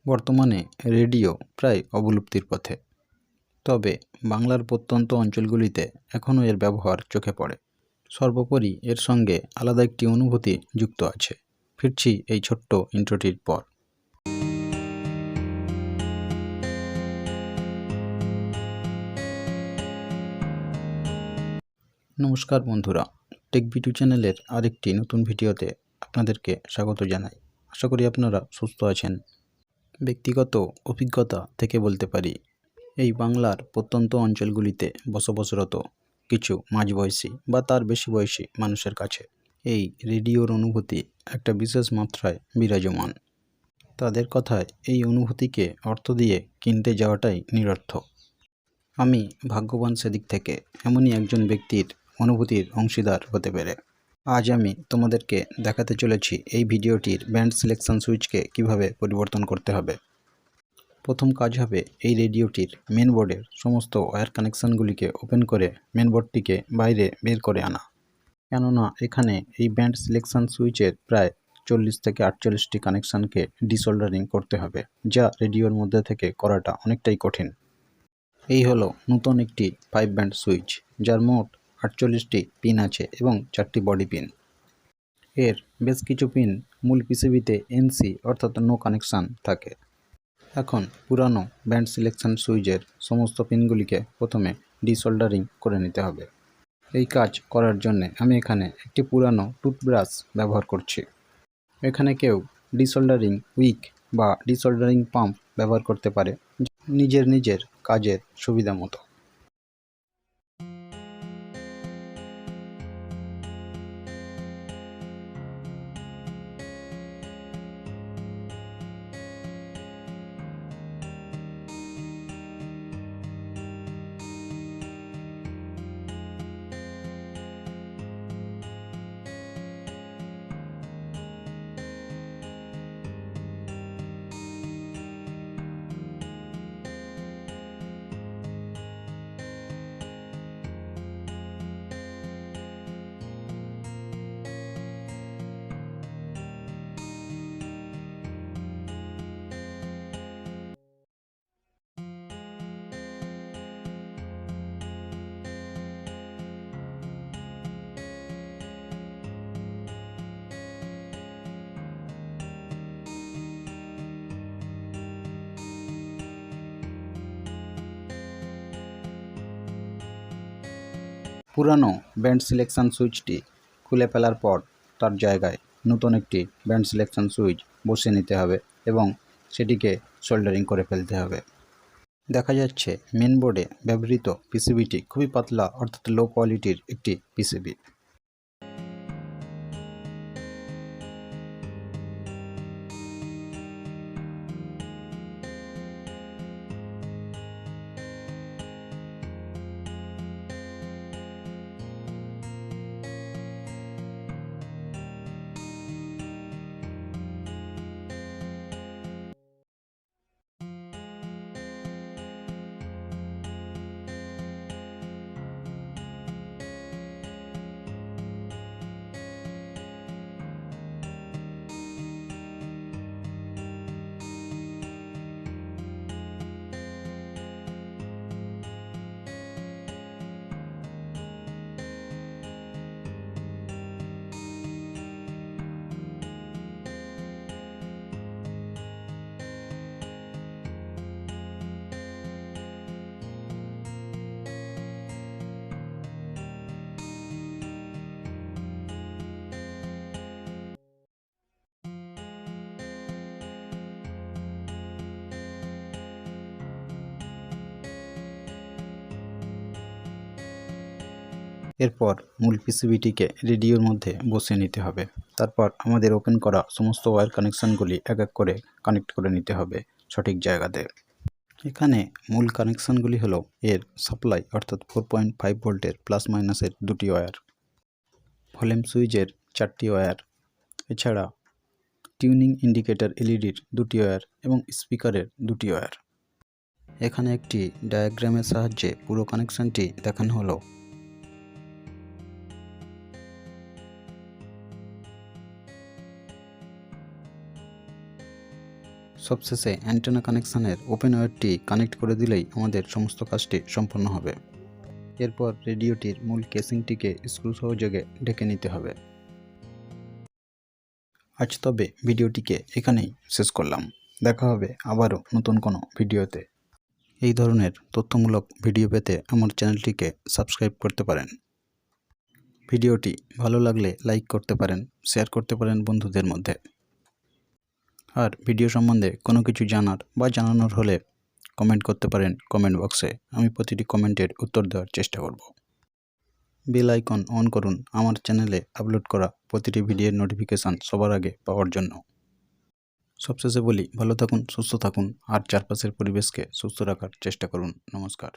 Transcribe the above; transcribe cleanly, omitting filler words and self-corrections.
বর্তমানে রেডিও প্রায় অবলুপ্তির পথে, তবে বাংলার প্রত্যন্ত অঞ্চলগুলিতে এখনও এর ব্যবহার চোখে পড়ে। সর্বোপরি এর সঙ্গে আলাদা একটি অনুভূতি যুক্ত আছে। ফিরছি এই ছোট্ট ইন্ট্রোটির পর। নমস্কার বন্ধুরা, টেক ভিডিও চ্যানেলের আরেকটি নতুন ভিডিওতে আপনাদেরকে স্বাগত জানাই। আশা করি আপনারা সুস্থ আছেন। ব্যক্তিগত অভিজ্ঞতা থেকে বলতে পারি, এই বাংলার প্রত্যন্ত অঞ্চলগুলিতে বসবাসরত কিছু মাঝবয়সী বা তার বেশি বয়সী মানুষের কাছে এই রেডিওর অনুভূতি একটা বিশেষ মাত্রায় বিরাজমান। তাদের কথায় এই অনুভূতিকে অর্থ দিয়ে কিনতে যাওয়াটাই নিরর্থক। আমি ভাগ্যবান সেদিক থেকে, এমনই একজন ব্যক্তির অনুভূতির অংশীদার হতে পেরে। আজ আমি তোমাদেরকে দেখাতে চলেছি এই ভিডিওটির ব্যান্ড সিলেকশন সুইচকে কিভাবে পরিবর্তন করতে হবে। প্রথম কাজ হবে এই রেডিওটির মেন বোর্ডের সমস্ত ওয়্যার কানেকশানগুলিকে ওপেন করে মেন বোর্ডটিকে বাইরে বের করে আনা। কেননা এখানে এই ব্যান্ড সিলেকশন সুইচের প্রায় 40 থেকে 48টি কানেকশানকে ডিসোল্ডারিং করতে হবে, যা রেডিওর মধ্যে থেকে করাটা অনেকটাই কঠিন। এই হলো নতুন একটি 5 ব্যান্ড সুইচ, যার মোট 48টি পিন আছে এবং 4টি বডি পিন। এর বেশ কিছু পিন মূল পিসিবিতে এনসি অর্থাৎ নো কানেকশান থাকে। এখন পুরানো ব্যান্ড সিলেকশন সুইচের সমস্ত পিনগুলিকে প্রথমে ডিসোল্ডারিং করে নিতে হবে। এই কাজ করার জন্য আমি এখানে একটি পুরানো টুথব্রাশ ব্যবহার করছি। এখানে কেউ ডিসোল্ডারিং উইক বা ডিসোল্ডারিং পাম্প ব্যবহার করতে পারে নিজের কাজের সুবিধা মতো। পুরানো ব্যান্ড সিলেকশন সুইচটি খুলে ফেলার পর তার জায়গায় নতুন একটি ব্যান্ড সিলেকশন সুইচ বসিয়ে নিতে হবে এবং সেটিকে সোল্ডারিং করে ফেলতে হবে। দেখা যাচ্ছে মেন বোর্ডে ব্যবহৃত পিসিবিটি খুবই পাতলা অর্থাৎ লো কোয়ালিটির একটি পিসিবি। এরপর মূল পিসিবিটিকে রেডিওর মধ্যে বসিয়ে নিতে হবে। তারপর আমাদের ওপেন করা সমস্ত ওয়্যার কানেকশানগুলি এক এক করে কানেক্ট করে নিতে হবে সঠিক জায়গাতে। এখানে মূল কানেকশানগুলি হলো এর সাপ্লাই অর্থাৎ 4.5 ভোল্টের প্লাস মাইনাসের দুটি ওয়্যার, ভলিউম সুইচের 4টি ওয়্যার, এছাড়া টিউনিং ইন্ডিকেটর এলইডির দুটি ওয়্যার এবং স্পিকারের দুটি ওয়্যার। এখানে একটি ডায়াগ্রামের সাহায্যে পুরো কানেকশানটি দেখানো হলো। সবশেষে অ্যান্টেনা কানেকশানের ওপেন ওয়্যারটি কানেক্ট করে দিলেই আমাদের সমস্ত কাজটি সম্পন্ন হবে। এরপর রেডিওটির মূল কেসিংটিকে স্ক্রু সহযোগে ঢেকে নিতে হবে। আজ তবে ভিডিওটিকে এখানেই শেষ করলাম। দেখা হবে আবারও নতুন কোনো ভিডিওতে। এই ধরনের তথ্যমূলক ভিডিও পেতে আমার চ্যানেলটিকে সাবস্ক্রাইব করতে পারেন। ভিডিওটি ভালো লাগলে লাইক করতে পারেন, শেয়ার করতে পারেন বন্ধুদের মধ্যে। আর ভিডিও সম্বন্ধে কোনো কিছু জানার বা জানানোর হলে কমেন্ট করতে পারেন কমেন্ট বক্সে। আমি প্রতিটি কমেন্টের উত্তর দেওয়ার চেষ্টা করব। বেল আইকন অন করুন আমার চ্যানেলে আপলোড করা প্রতিটি ভিডিওর নোটিফিকেশান সবার আগে পাওয়ার জন্য। সবশেষে বলি, ভালো থাকুন, সুস্থ থাকুন আর চারপাশের পরিবেশকে সুস্থ রাখার চেষ্টা করুন। নমস্কার।